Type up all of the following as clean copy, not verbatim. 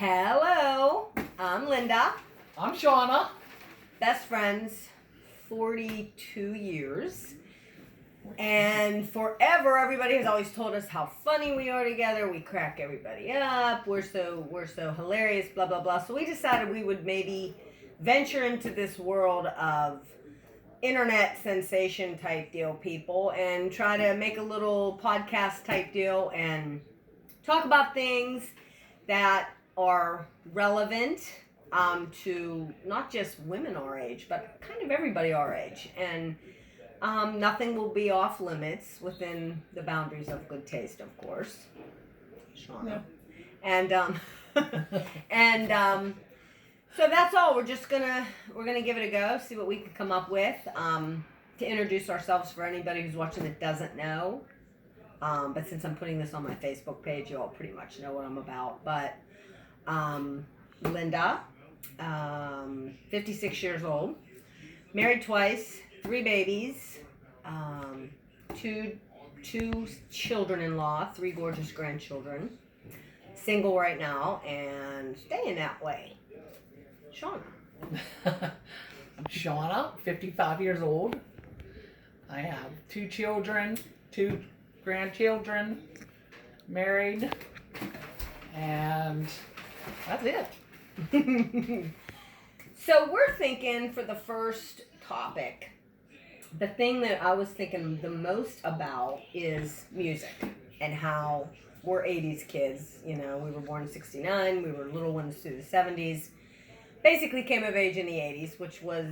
Hello, I'm Linda. I'm Shauna. Best friends, 42 years. And forever, everybody has always told us how funny we are together. We crack everybody up. We're so hilarious, blah, blah, blah. So we decided we would maybe venture into this world of internet sensation type deal people and try to make a little podcast type deal and talk about things that are relevant to not just women our age, but kind of everybody our age. And nothing will be off limits within the boundaries of good taste, of course. Shauna. Yeah. And so that's all. We're gonna give it a go, see what we can come up with. To introduce ourselves for anybody who's watching that doesn't know. But since I'm putting this on my Facebook page, you all pretty much know what I'm about. But Linda, 56 years old, married twice, 3 babies, two children-in-law, 3 gorgeous grandchildren, single right now, and staying that way. Shauna. I'm Shauna, 55 years old. I have 2 children, 2 grandchildren, married, and that's it. So we're thinking for the first topic, the thing that I was thinking the most about is music and how we're 80s kids. You know, we were born in 69, we were little ones through the 70s. Basically came of age in the 80s, which was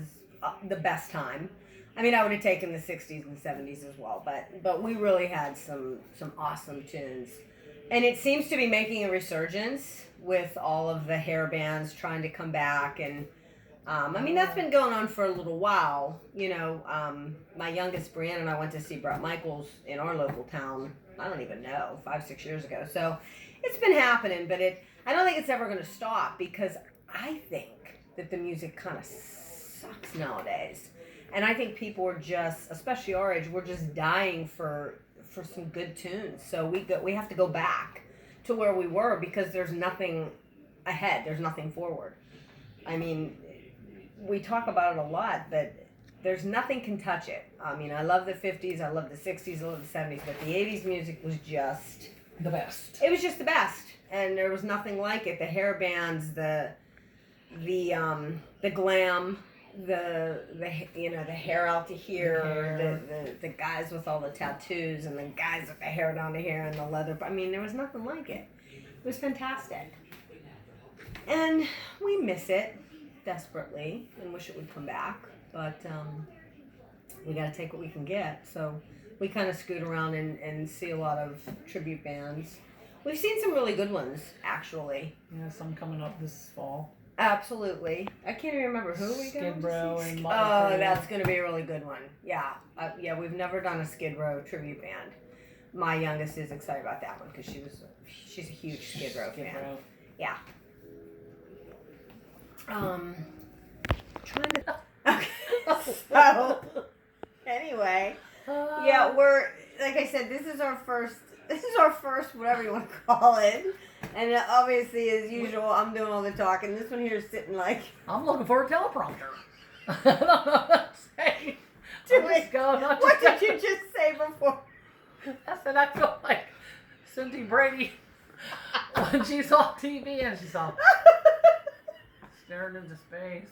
the best time. I mean, I would have taken the 60s and 70s as well, but we really had some awesome tunes. And it seems to be making a resurgence with all of the hair bands trying to come back. And, I mean, that's been going on for a little while. You know, my youngest, Brianna, and I went to see Bret Michaels in our local town, I don't even know, 5-6 years ago. So it's been happening, but I don't think it's ever going to stop because I think that the music kind of sucks nowadays. And I think people are just, especially our age, we're just dying for some good tunes. So we have to go back to where we were because there's nothing ahead. There's nothing forward. I mean, we talk about it a lot, but there's nothing can touch it. I mean, I love the 50s, I love the 60s, I love the 70s, but the 80s music was just the best. It was just the best. And there was nothing like it. The hair bands, the glam, the hair out to here, the guys with all the tattoos and the guys with the hair down to here and the leather. I mean, there was nothing like it. It was fantastic. And we miss it desperately and wish it would come back. But we got to take what we can get. So we kind of scoot around and see a lot of tribute bands. We've seen some really good ones, actually. Yeah, some coming up this fall. Absolutely. I can't even remember who we got. Skid Row and Oh, that's going to be a really good one. Yeah. Yeah, we've never done a Skid Row tribute band. My youngest is excited about that one because she's a huge Skid Row fan. Yeah. Trying to. Okay. So, anyway, yeah, we're like I said. This is our first whatever you want to call it. And obviously, as usual, I'm doing all the talking. This one here is sitting like... I'm looking for a teleprompter. I don't know what to say. What did you just say before? I said I feel like Cindy Brady when she saw TV and she saw staring into space.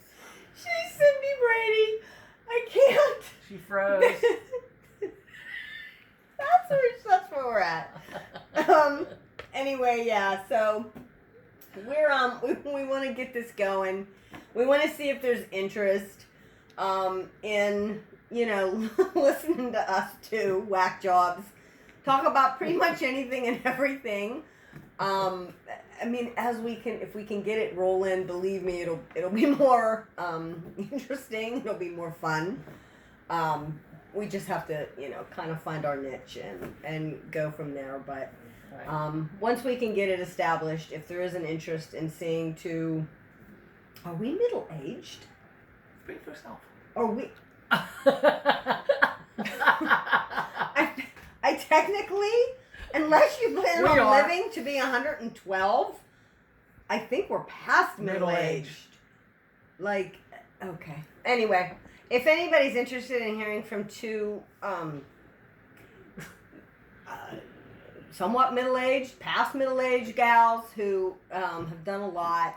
She's Cindy Brady. I can't. She froze. That's where we're at. Anyway, yeah, so we're we want to get this going. We want to see if there's interest in, you know, listening to us two whack jobs talk about pretty much anything and everything. I mean, if we can get it rolling, believe me, it'll be more interesting. It'll be more fun. We just have to, you know, kind of find our niche and go from there. But once we can get it established, if there is an interest in seeing to, are we middle-aged? Speak for yourself. Are we? I technically, unless you plan on living to be 112, I think we're past middle-aged. Middle-aged. Like, okay. Anyway, if anybody's interested in hearing from two somewhat middle-aged, past middle-aged gals who have done a lot,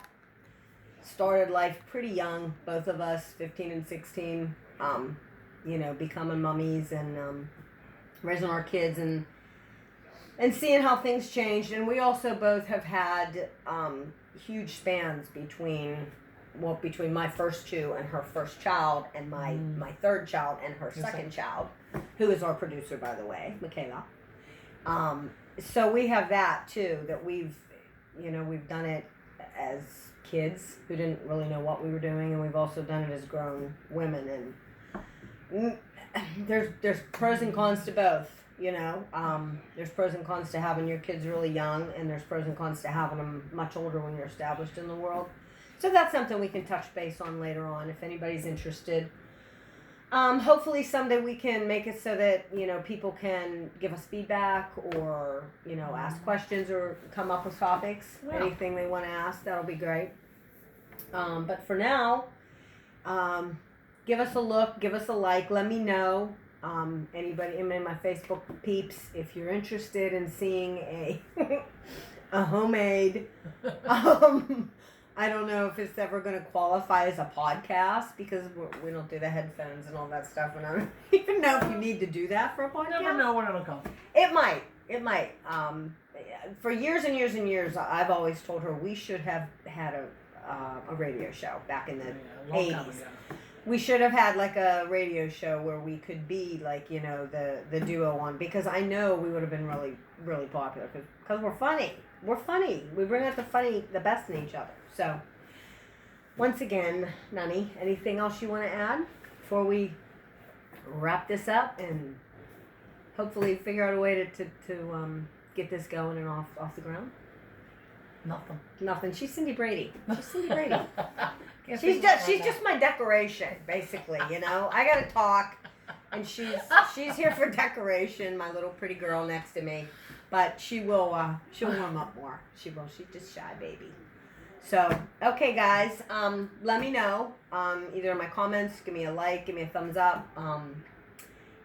started life pretty young, both of us, 15 and 16, becoming mummies and raising our kids and seeing how things changed. And we also both have had huge spans between my first two and her first child, and my third child and her second child, who is our producer, by the way, Michaela. So we have that too, that we've done it as kids who didn't really know what we were doing, and we've also done it as grown women. And there's pros and cons to both. There's pros and cons to having your kids really young, and there's pros and cons to having them much older when you're established in the world. So that's something we can touch base on later on if anybody's interested. Hopefully someday we can make it so that, people can give us feedback or, ask questions or come up with topics, anything they want to ask. That'll be great. But for now, give us a look, give us a like, let me know. Anybody in my Facebook peeps, if you're interested in seeing a homemade, I don't know if it's ever going to qualify as a podcast because we don't do the headphones and all that stuff. And I don't even know if you need to do that for a podcast. You never know when it'll come. It might. For years and years and years, I've always told her we should have had a radio show back in the long time 80s. ago. We should have had like a radio show where we could be like, the duo on, because I know we would have been really, really popular because we're funny. We're funny. We bring out the best in each other. So, once again, Nani, anything else you want to add before we wrap this up and hopefully figure out a way to get this going and off the ground? Nothing. She's Cindy Brady. She's just my decoration, basically. I gotta talk, and she's here for decoration. My little pretty girl next to me, but she'll warm up more. She will. She's just shy baby. So, okay, guys, let me know, either in my comments, give me a like, give me a thumbs up,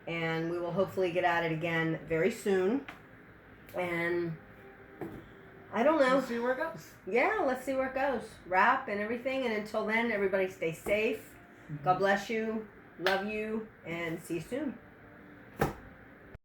and we will hopefully get at it again very soon, and I don't know. Let's see where it goes. Yeah, let's see where it goes. Wrap and everything, and until then, everybody stay safe. God bless you, love you, and see you soon.